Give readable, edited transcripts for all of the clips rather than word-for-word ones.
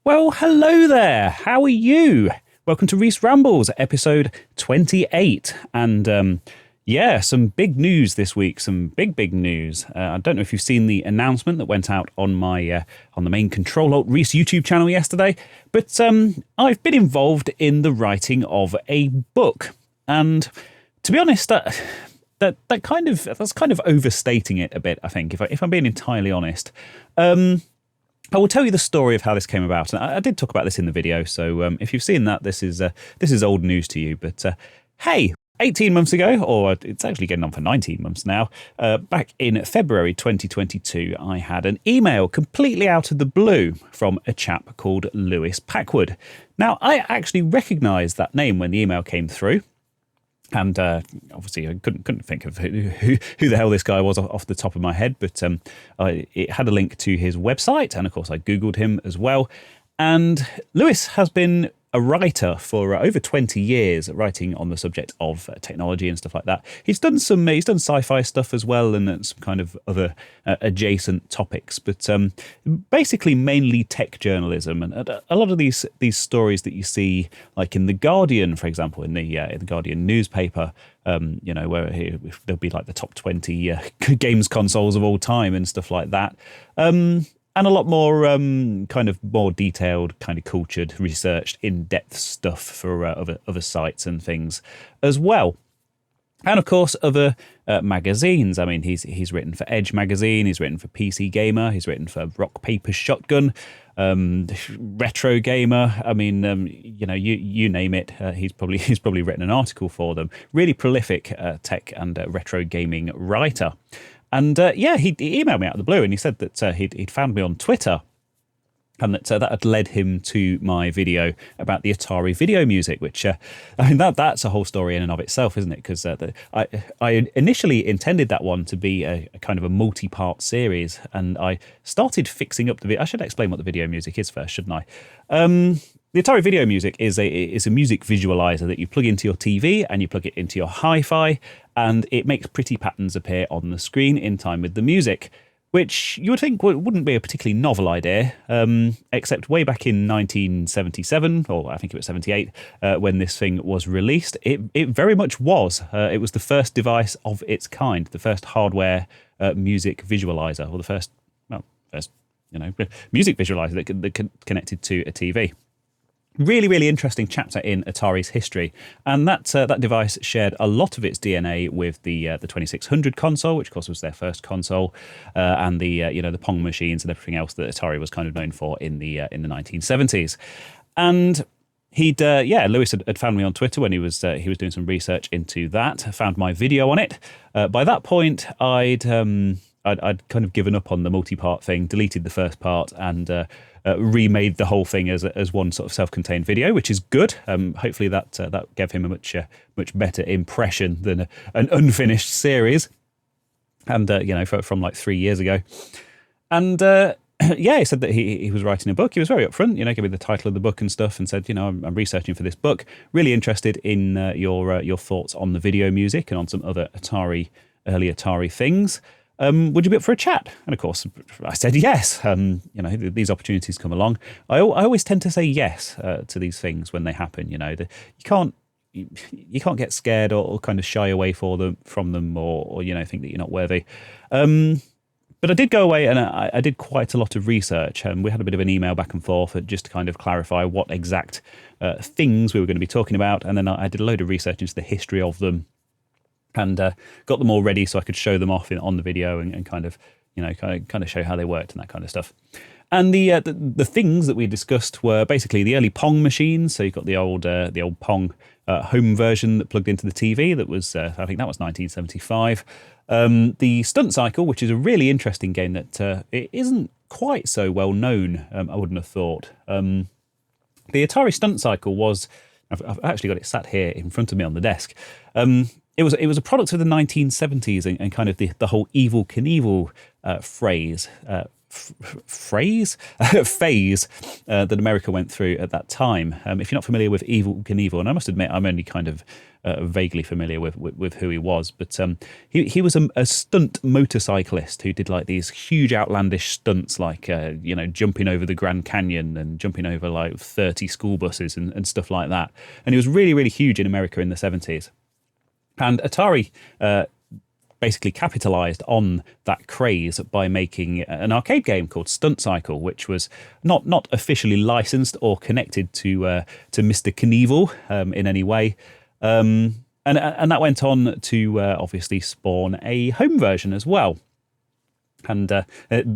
Well, hello there. How are you? Welcome to Reese Rambles, episode 28. And some big news this week. Some big news. I don't know if you've seen the announcement that went out on my on the main Control Alt Reese YouTube channel yesterday, but I've been involved in the writing of a book, and to be honest, that's kind of overstating it a bit. I think if I'm being entirely honest. I will tell you the story of how this came about, and I did talk about this in the video. So if you've seen that, this is old news to you. But hey, 18 months ago, or it's actually getting on for 19 months now, back in February 2022, I had an email completely out of the blue from a chap called Lewis Packwood. Now, I actually recognised that name when the email came through. And obviously, I couldn't think of who the hell this guy was off the top of my head, but it had a link to his website, and of course, I Googled him as well. And Lewis has been a writer for over 20 years, writing on the subject of technology and stuff like that. He's done sci-fi stuff as well, and some kind of other adjacent topics, but basically mainly tech journalism. And a lot of these stories that you see, like in The Guardian, for example, in the Guardian newspaper, where there'll be like the top 20 games consoles of all time and stuff like that. And a lot more kind of more detailed, kind of cultured, researched, in-depth stuff for other sites and things as well. And of course, other magazines. I mean, he's written for Edge magazine, he's written for PC Gamer, he's written for Rock Paper Shotgun, Retro Gamer. I memean, you name it. He's probably written an article for them. Really prolific tech and retro gaming writer. And he emailed me out of the blue, and he said that he'd found me on Twitter, and that had led him to my video about the Atari video music, which that's a whole story in and of itself, isn't it? Because I initially intended that one to be a kind of a multi-part series, and I started fixing up the video. I should explain what the video music is first, shouldn't I? The Atari video music is a music visualizer that you plug into your TV and you plug it into your hi-fi, and it makes pretty patterns appear on the screen in time with the music, which you would think wouldn't be a particularly novel idea, except way back in 1977, or I think it was 78, when this thing was released. It very much was. It was the first device of its kind, the first hardware music visualizer, or the first music visualizer that connected to a TV. Really, really interesting chapter in Atari's history, and that device shared a lot of its DNA with the 2600 console, which of course was their first console, and the Pong machines and everything else that Atari was kind of known for in the 1970s. And Lewis had found me on Twitter when he was doing some research into that. Found my video on it. By that point, I'd kind of given up on the multi-part thing, deleted the first part, and remade the whole thing as one sort of self-contained video, which is good. Hopefully that gave him a much better impression than an unfinished series, and from like 3 years ago. And he said that he was writing a book. He was very upfront, gave me the title of the book and stuff, and said, I'm researching for this book. Really interested in your thoughts on the video music and on some other early Atari things. Would you be up for a chat? And of course, I said yes. These opportunities come along. I always tend to say yes to these things when they happen. You can't get scared or kind of shy away from them, or think that you're not worthy. But I did go away and I did quite a lot of research. We had a bit of an email back and forth just to kind of clarify what exact things we were going to be talking about, and then I did a load of research into the history of them. And got them all ready so I could show them off on the video and kind of show how they worked and that kind of stuff. And the things that we discussed were basically the early Pong machines. So you've got the old Pong home version that plugged into the TV. That was I think that was 1975. The Stunt Cycle, which is a really interesting game that it isn't quite so well known. I wouldn't have thought. The Atari Stunt Cycle was. I've actually got it sat here in front of me on the desk. It was a product of the 1970s and kind of the whole Evel Knievel phrase phase that America went through at that time. If you're not familiar with Evel Knievel, and I must admit I'm only kind of vaguely familiar with who he was, but he was a stunt motorcyclist who did like these huge outlandish stunts, like jumping over the Grand Canyon and jumping over like 30 school buses and stuff like that. And he was really, really huge in America in the 70s. And Atari basically capitalized on that craze by making an arcade game called Stunt Cycle, which was not officially licensed or connected to Mr. Knievel in any way. And that went on to obviously spawn a home version as well. And the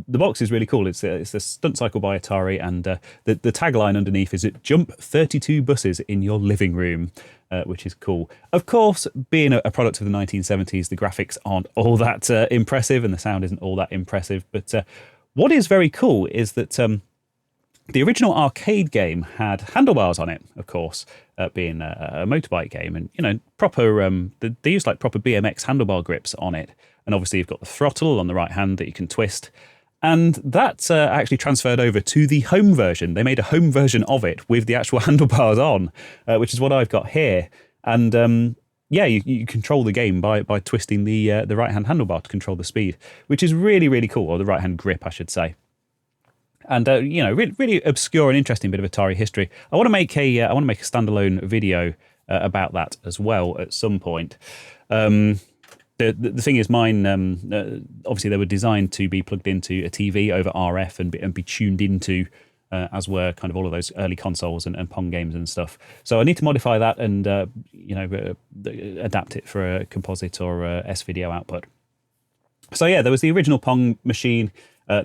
box is really cool. It's a Stunt Cycle by Atari, and the tagline underneath is "Jump 32 buses in your living room," which is cool. Of course, being a product of the 1970s, the graphics aren't all that impressive, and the sound isn't all that impressive. But what is very cool is that the original arcade game had handlebars on it, of course, being a motorbike game, and proper. They used like proper BMX handlebar grips on it. And obviously you've got the throttle on the right hand that you can twist. And that actually transferred over to the home version. They made a home version of it with the actual handlebars on, which is what I've got here. And you control the game by twisting the right-hand handlebar to control the speed, which is really, really cool, or the right-hand grip, I should say. And really obscure and interesting bit of Atari history. I want to make a standalone video about that as well at some point. The thing is, mine, obviously they were designed to be plugged into a TV over RF and be tuned into, as were kind of all of those early consoles and Pong games and stuff. So I need to modify that and, adapt it for a composite or a S-video output. So yeah, there was the original Pong machine.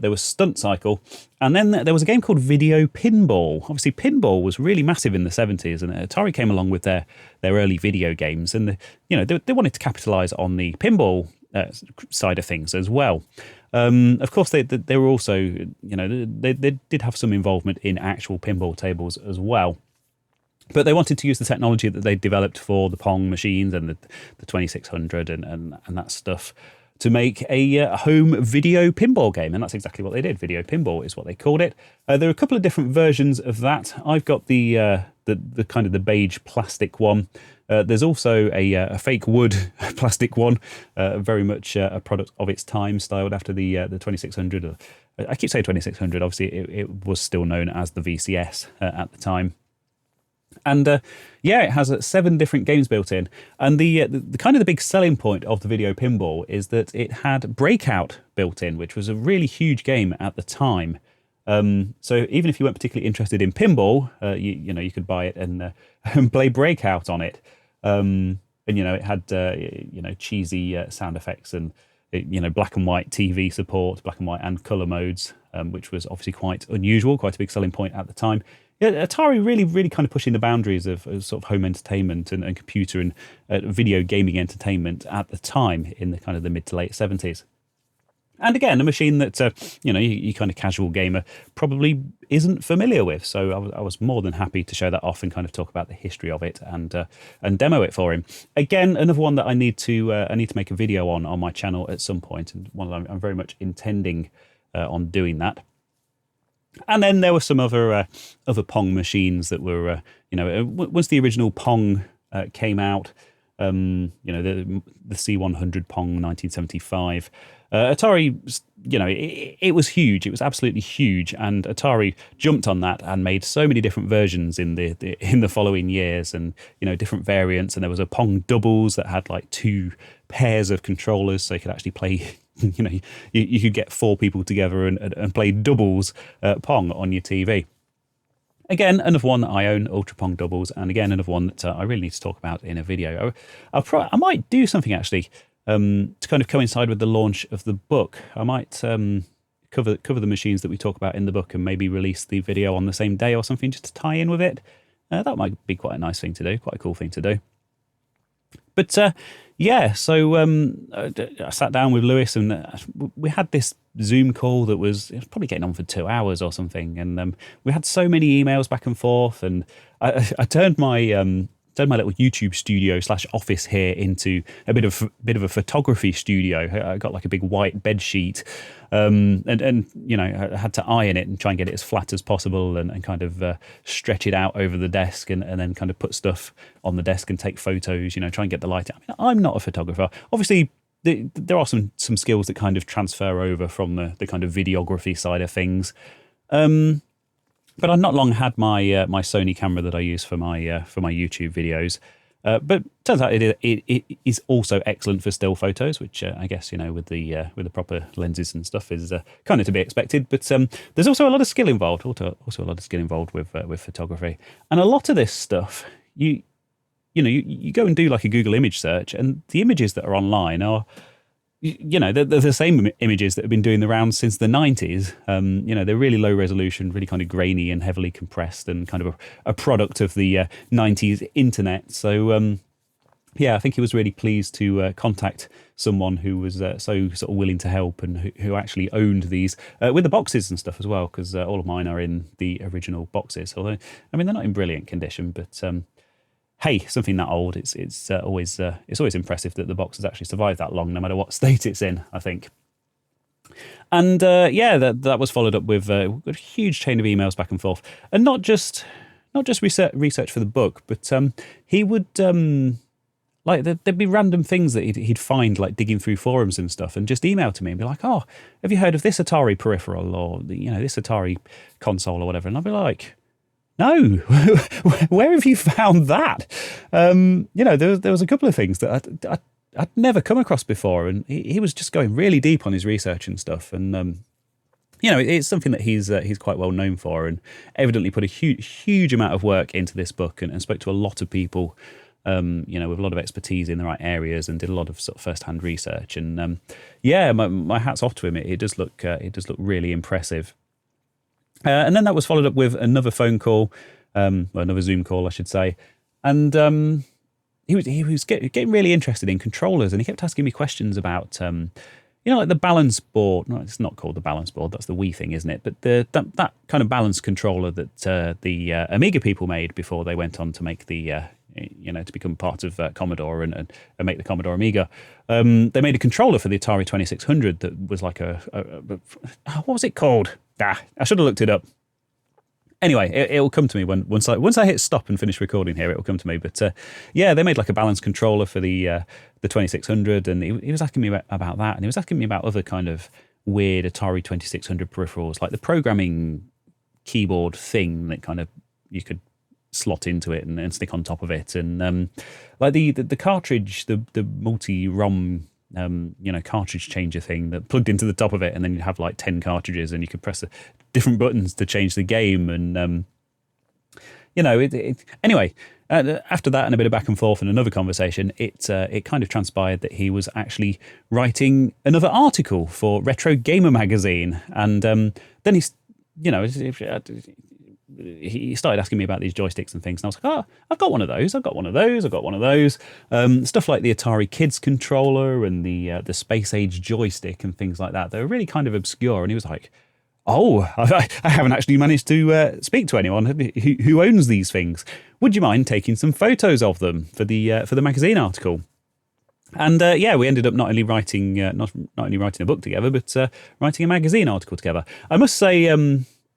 There was Stunt Cycle, and then there was a game called Video Pinball. Obviously, pinball was really massive in the 70s, and Atari came along with their early video games, and they wanted to capitalise on the pinball side of things as well. Of course, they were also, they did have some involvement in actual pinball tables as well. But they wanted to use the technology that they developed for the Pong machines and the 2600 and that stuff to make a home video pinball game, and that's exactly what they did. Video Pinball is what they called it. There are a couple of different versions of that. I've got the kind of the beige plastic one. There's also a fake wood plastic one, very much a product of its time, styled after the 2600. I keep saying 2600. Obviously, it was still known as the VCS at the time. And it has 7 different games built in. And the kind of the big selling point of the Video Pinball is that it had Breakout built in, which was a really huge game at the time. So even if you weren't particularly interested in pinball, you could buy it and play Breakout on it. And it had cheesy sound effects and black and white TV support, black and white and color modes, which was obviously quite unusual, quite a big selling point at the time. Yeah, Atari really, really kind of pushing the boundaries of sort of home entertainment and computer and video gaming entertainment at the time in the kind of the mid to late 70s. And again, a machine that, you kind of casual gamer probably isn't familiar with. So I was more than happy to show that off and kind of talk about the history of it and demo it for him. Again, another one that I need to make a video on my channel at some point, and one that I'm very much intending on doing that. And then there were some other Pong machines that were, once the original Pong came out, the C100 Pong 1975, Atari, it was huge. It was absolutely huge, and Atari jumped on that and made so many different versions in the following years, and different variants. And there was a Pong doubles that had like 2 pairs of controllers, so you could actually play. You could get 4 people together and play doubles Pong on your TV. Again, another one that I own, Ultra Pong doubles, and again, another one that I really need to talk about in a video. I might do something actually to kind of coincide with the launch of the book. I might cover the machines that we talk about in the book and maybe release the video on the same day or something just to tie in with it. That might be quite a nice thing to do, quite a cool thing to do. But so I sat down with Lewis and we had this Zoom call that was probably getting on for 2 hours or something. And we had so many emails back and forth, and I turned my turned my little YouTube studio / office here into a bit of a photography studio. I got like a big white bed sheet, and I had to iron it and try and get it as flat as possible, and kind of stretch it out over the desk, and then kind of put stuff on the desk and take photos. Try and get the light out. I mean, I'm not a photographer, obviously. There are some skills that kind of transfer over from the kind of videography side of things. But I've not long had my Sony camera that I use for my YouTube videos. But turns out it is also excellent for still photos, which I guess with the proper lenses and stuff is kind of to be expected. But there's also a lot of skill involved. Also a lot of skill involved with photography, and a lot of this stuff you go and do like a Google image search, and the images that are online are, they're the same images that have been doing the rounds since the 90s. They're really low resolution, really kind of grainy and heavily compressed, and kind of a product of the 90s internet. So, I think he was really pleased to contact someone who was so sort of willing to help, and who actually owned these with the boxes and stuff as well, because all of mine are in the original boxes. Although, I mean, they're not in brilliant condition, but hey, something that old, it's always impressive that the box has actually survived that long, no matter what state it's in, I think. And that was followed up with a huge chain of emails back and forth, and not just research for the book, but he would like there'd be random things that he'd find, like digging through forums and stuff, and just email to me and be like, "Oh, have you heard of this Atari peripheral, or this Atari console or whatever?" And I'd be like, no, where have you found that? There was a couple of things that I'd never come across before, and he was just going really deep on his research and stuff. And it's something that he's quite well known for, and evidently put a huge amount of work into this book, and spoke to a lot of people, with a lot of expertise in the right areas, and did a lot of sort of first-hand research. And my hat's off to him. It does look really impressive. And then that was followed up with another phone call, another Zoom call, I should say. And he was getting really interested in controllers, and he kept asking me questions about, like the balance board. No, it's not called the balance board. That's the Wii thing, isn't it? But that kind of balance controller that the Amiga people made before they went on to make the, to become part of Commodore and make the Commodore Amiga. They made a controller for the Atari 2600 that was like what was it called? I should have looked it up. Anyway, it'll come to me once I hit stop and finish recording here. It'll come to me. But they made like a balance controller for the 2600, and he was asking me about that, and he was asking me about other kind of weird Atari 2600 peripherals, like the programming keyboard thing that kind of you could slot into it and stick on top of it, and like the cartridge, the multi-ROM. Cartridge changer thing that plugged into the top of it, and then you'd have like 10 cartridges, and you could press different buttons to change the game. And anyway, after that and a bit of back and forth and another conversation, it kind of transpired that he was actually writing another article for Retro Gamer magazine. And then he started asking me about these joysticks and things, and I was like, "Oh, I've got one of those. I've got one of those." Stuff like the Atari Kids controller and the Space Age joystick and things like that. They were really kind of obscure. And he was like, "Oh, I haven't actually managed to speak to anyone who owns these things. Would you mind taking some photos of them for the magazine article?" And we ended up not only writing a book together, but writing a magazine article together. I must say,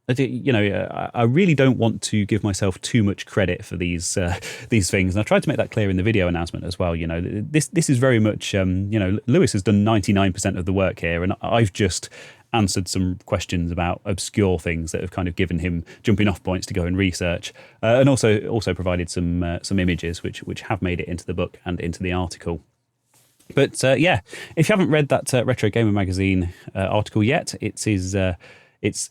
I really don't want to give myself too much credit for these things, and I tried to make that clear in the video announcement as well. This is very much, Lewis has done 99% of the work here, and I've just answered some questions about obscure things that have kind of given him jumping off points to go and research, and also provided some images which have made it into the book and into the article. But if you haven't read that Retro Gamer magazine article yet, it's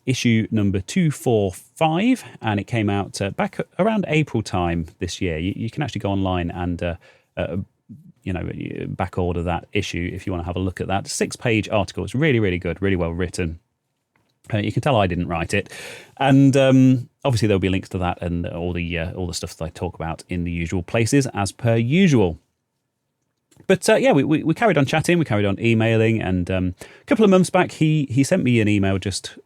issue number 245, and it came out back around April time this year. You can actually go online and back order that issue if you want to have a look at that. 6-page article. It's really, really good, really well written. You can tell I didn't write it, and obviously there'll be links to that and all the stuff that I talk about in the usual places as per usual. But we carried on chatting, we carried on emailing, and a couple of months back he sent me an email just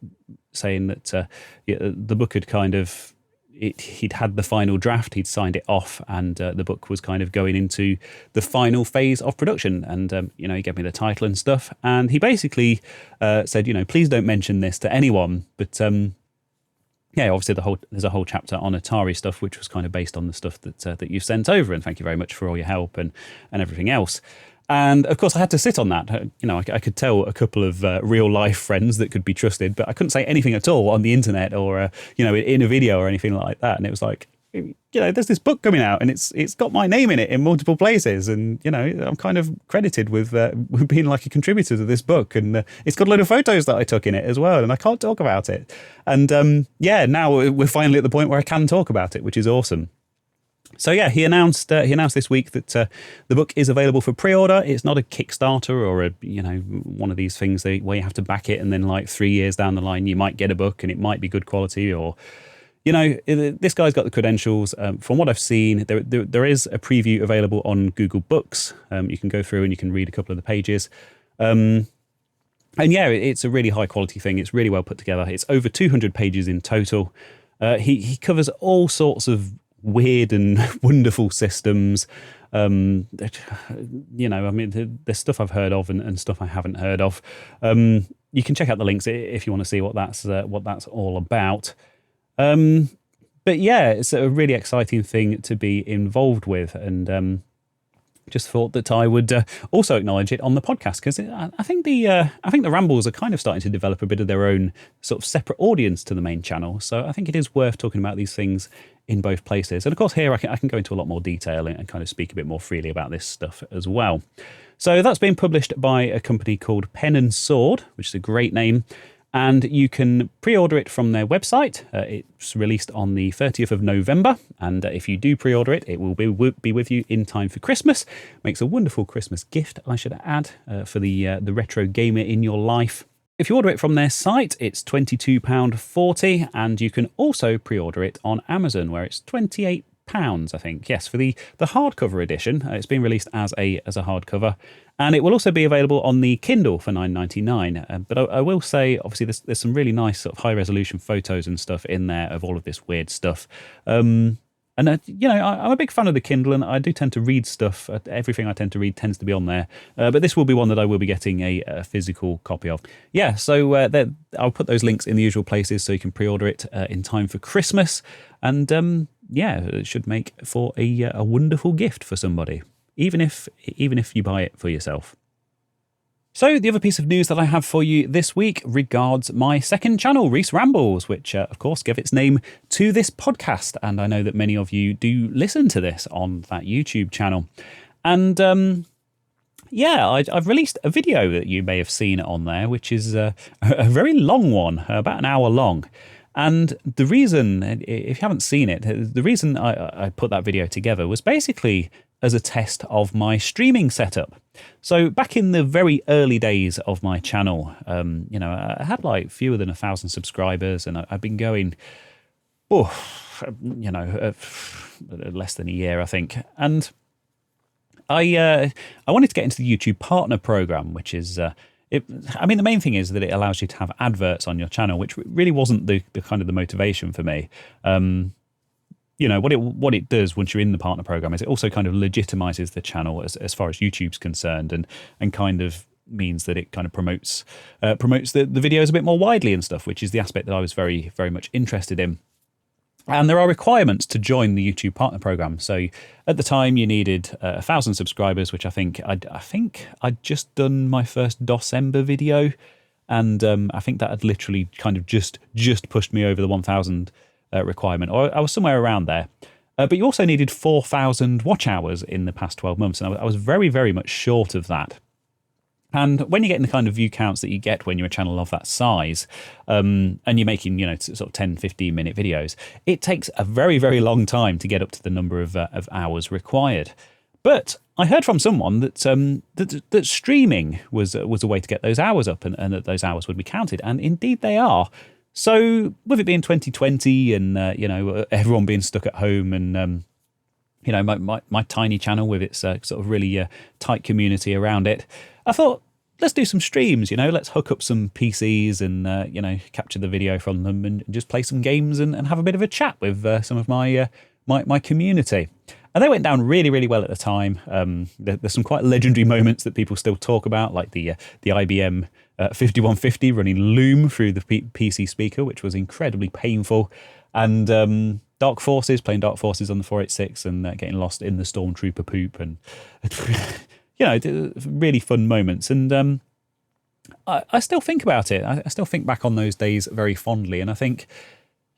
saying that the book had kind of he'd had the final draft, he'd signed it off, and the book was kind of going into the final phase of production. And he gave me the title and stuff, and he basically said, please don't mention this to anyone. But yeah, obviously there's a whole chapter on Atari stuff, which was kind of based on the stuff that you've sent over, and thank you very much for all your help and everything else. And of course, I had to sit on that. I could tell a couple of real life friends that could be trusted, but I couldn't say anything at all on the internet or in a video or anything like that. And it was like, there's this book coming out, and it's got my name in it in multiple places, and I'm kind of credited with being like a contributor to this book, and it's got a load of photos that I took in it as well, and I can't talk about it. And now we're finally at the point where I can talk about it, which is awesome. So yeah, he announced this week that the book is available for pre-order. It's not a Kickstarter or one of these things where you have to back it, and then like 3 years down the line you might get a book and it might be good quality, or this guy's got the credentials. From what I've seen, there is a preview available on Google Books. You can go through and you can read a couple of the pages. And yeah, it's a really high quality thing. It's really well put together. It's over 200 pages in total. He covers all sorts of weird and wonderful systems. There's stuff I've heard of and stuff I haven't heard of. You can check out the links if you want to see what that's all about. But yeah, it's a really exciting thing to be involved with, and just thought that I would also acknowledge it on the podcast, because I think the Rambles are kind of starting to develop a bit of their own sort of separate audience to the main channel. So I think it is worth talking about these things in both places. And of course, here I can go into a lot more detail and kind of speak a bit more freely about this stuff as well. So that's been published by a company called Pen and Sword, which is a great name. And you can pre-order it from their website. It's released on the 30th of November. And if you do pre-order it, it will be with you in time for Christmas. Makes a wonderful Christmas gift, I should add, for the retro gamer in your life. If you order it from their site, it's £22.40. And you can also pre-order it on Amazon, where it's £28, I think. Yes, for the hardcover edition. It's been released as a hardcover. And it will also be available on the Kindle for $9.99. But I will say, obviously, there's some really nice sort of high-resolution photos and stuff in there of all of this weird stuff. I'm a big fan of the Kindle, and I do tend to read stuff. Everything I tend to read tends to be on there. But this will be one that I will be getting a physical copy of. Yeah, so I'll put those links in the usual places so you can pre-order it in time for Christmas. And it should make for a wonderful gift for somebody, even if you buy it for yourself. So the other piece of news that I have for you this week regards my second channel, Reese Rambles, which of course gave its name to this podcast. And I know that many of you do listen to this on that YouTube channel. And I've released a video that you may have seen on there, which is a very long one, about an hour long. And the reason, if you haven't seen it, the reason I put that video together was basically as a test of my streaming setup. So back in the very early days of my channel, I had like fewer than 1,000 subscribers, and I've been going, less than a year, I think. And I wanted to get into the YouTube Partner Program, which is... the main thing is that it allows you to have adverts on your channel, which really wasn't the kind of the motivation for me. What it does once you're in the partner program is it also kind of legitimizes the channel as far as YouTube's concerned, and kind of means that it kind of promotes the videos a bit more widely and stuff, which is the aspect that I was very, very much interested in. And there are requirements to join the YouTube Partner Program. So at the time, you needed 1,000 subscribers, which I think I'd just done my first December video, and I think that had literally kind of just pushed me over the 1,000 requirement, or I was somewhere around there. But you also needed 4,000 watch hours in the past 12 months, and I was very, very much short of that. And when you get in the kind of view counts that you get when you're a channel of that size, and you're making, sort of 10, 15-minute videos, it takes a very, very long time to get up to the number of hours required. But I heard from someone that that streaming was a way to get those hours up, and that those hours would be counted, and indeed they are. So with it being 2020 and everyone being stuck at home, and my tiny channel with its sort of really tight community around it, I thought, let's do some streams, let's hook up some PCs and, capture the video from them and just play some games and have a bit of a chat with some of my community. And they went down really, really well at the time. There's some quite legendary moments that people still talk about, like the IBM 5150 running Loom through the PC speaker, which was incredibly painful. And playing Dark Forces on the 486 and getting lost in the Stormtrooper poop. And, really fun moments. And I still think about it. I still think back on those days very fondly. And I think,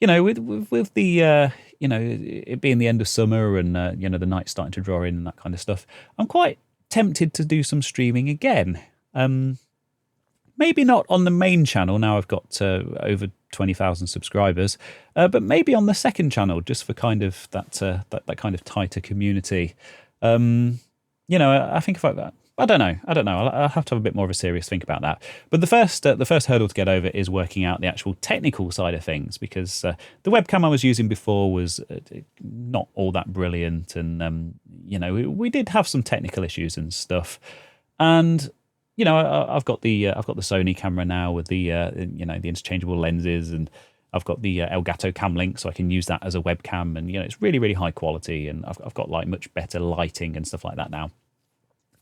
with the, it being the end of summer and, the night starting to draw in and that kind of stuff, I'm quite tempted to do some streaming again. Maybe not on the main channel. Now I've got over 20,000 subscribers, but maybe on the second channel, just for kind of that kind of tighter community. I think about that. I don't know. I'll have to have a bit more of a serious think about that. But the first hurdle to get over is working out the actual technical side of things, because the webcam I was using before was not all that brilliant, and we did have some technical issues and stuff. And I've got the Sony camera now with the the interchangeable lenses, and I've got the Elgato Cam Link, so I can use that as a webcam, and it's really, really high quality, and I've got like much better lighting and stuff like that now.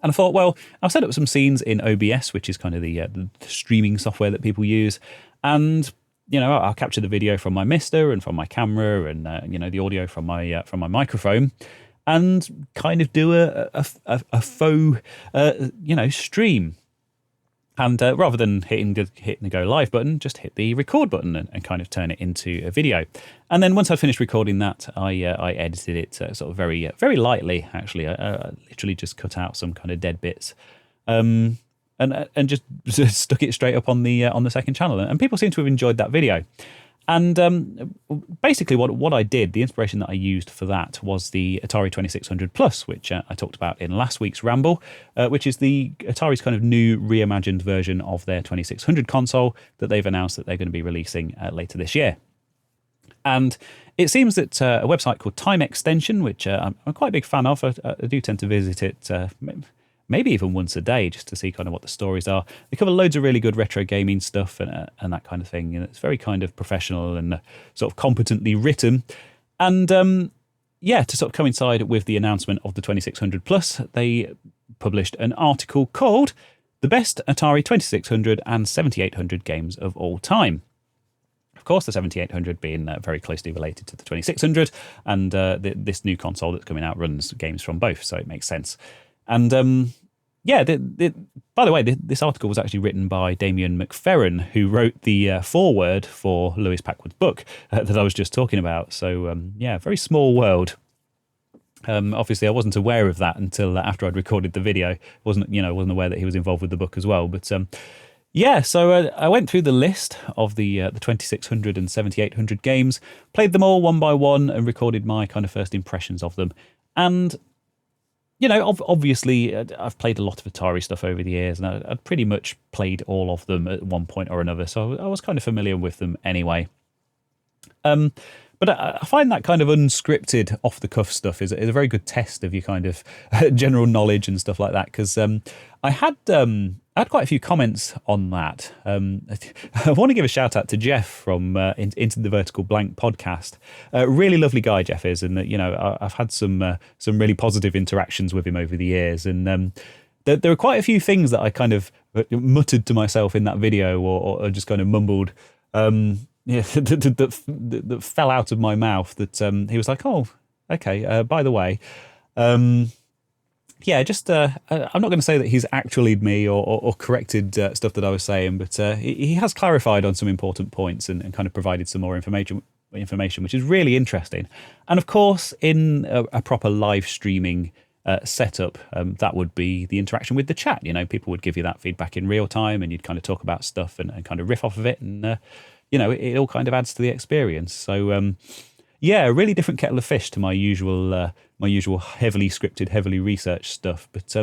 And I thought, well, I'll set up some scenes in OBS, which is kind of the streaming software that people use, and I'll capture the video from my Mister and from my camera, and the audio from my microphone, and kind of do a faux stream. And rather than hitting the go live button, just hit the record button and kind of turn it into a video. And then once I finished recording that, I edited it sort of very very lightly. Actually, I literally just cut out some kind of dead bits, and just stuck it straight up on the second channel. And people seem to have enjoyed that video. And basically what I did, the inspiration that I used for that was the Atari 2600 Plus, which I talked about in last week's Ramble, which is the Atari's kind of new reimagined version of their 2600 console that they've announced that they're going to be releasing later this year. And it seems that a website called Time Extension, which I'm quite a big fan of, I do tend to visit it maybe even once a day, just to see kind of what the stories are. They cover loads of really good retro gaming stuff and that kind of thing. And it's very kind of professional and sort of competently written. And to sort of coincide with the announcement of the 2600 Plus, they published an article called The Best Atari 2600 and 7800 Games of All Time. Of course, the 7800 being very closely related to the 2600, and this new console that's coming out runs games from both, so it makes sense. And by the way, this article was actually written by Damien McFerrin, who wrote the foreword for Lewis Packwood's book that I was just talking about. So, very small world. Obviously, I wasn't aware of that until after I'd recorded the video. Wasn't aware that he was involved with the book as well. But so I went through the list of the 2600 and 7800 games, played them all one by one, and recorded my kind of first impressions of them. And obviously, I've played a lot of Atari stuff over the years, and I'd pretty much played all of them at one point or another, so I was kind of familiar with them anyway. But I find that kind of unscripted, off-the-cuff stuff is a very good test of your kind of general knowledge and stuff like that, because I had quite a few comments on that. I want to give a shout out to Jeff from Into the Vertical Blank podcast. Really lovely guy, Jeff is, and I've had some really positive interactions with him over the years. And there are quite a few things that I kind of muttered to myself in that video, or just kind of mumbled. That fell out of my mouth. That he was like, "Oh, okay. By the way." I'm not going to say that he's actually me or corrected stuff that I was saying, but he has clarified on some important points and kind of provided some more information, which is really interesting. And of course, in a proper live streaming setup, that would be the interaction with the chat. People would give you that feedback in real time, and you'd kind of talk about stuff and kind of riff off of it, and it all kind of adds to the experience. So a really different kettle of fish to my usual heavily scripted, heavily researched stuff. But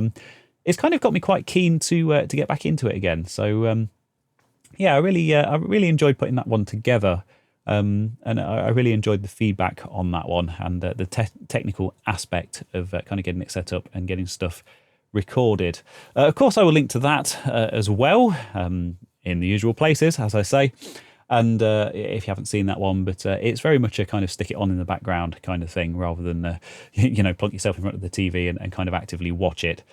it's kind of got me quite keen to get back into it again. So I really enjoyed putting that one together, and I really enjoyed the feedback on that one, and the technical aspect of kind of getting it set up and getting stuff recorded. Of course, I will link to that as well in the usual places, as I say. And if you haven't seen that one, but it's very much a kind of stick it on in the background kind of thing, rather than plunk yourself in front of the TV and kind of actively watch it.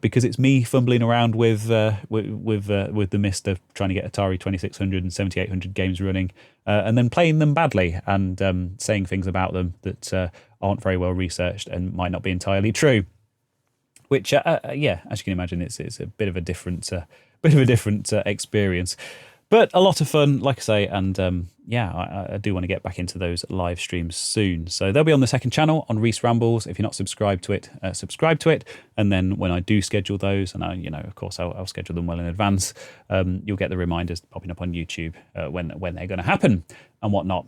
Because it's me fumbling around with the mist of trying to get Atari 2600 and 7800 games running, and then playing them badly and saying things about them that aren't very well researched and might not be entirely true. Which, as you can imagine, it's a bit of a different experience. But a lot of fun, like I say, and I do want to get back into those live streams soon. So they'll be on the second channel on Reese Rambles. If you're not subscribed to it, subscribe to it. And then when I do schedule those, and of course, I'll schedule them well in advance, you'll get the reminders popping up on YouTube when they're going to happen and whatnot.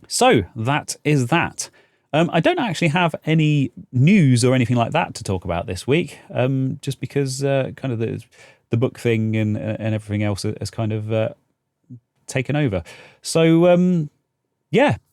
So that is that. I don't actually have any news or anything like that to talk about this week, just because kind of the book thing and everything else has kind of taken over. So,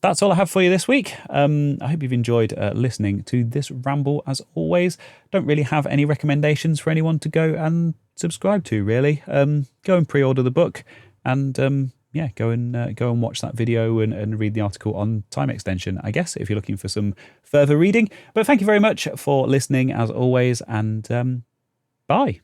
that's all I have for you this week. I hope you've enjoyed listening to this ramble as always. Don't really have any recommendations for anyone to go and subscribe to, really. Go and pre-order the book and go and watch that video and read the article on time extension, I guess, if you're looking for some further reading. But thank you very much for listening as always, and bye.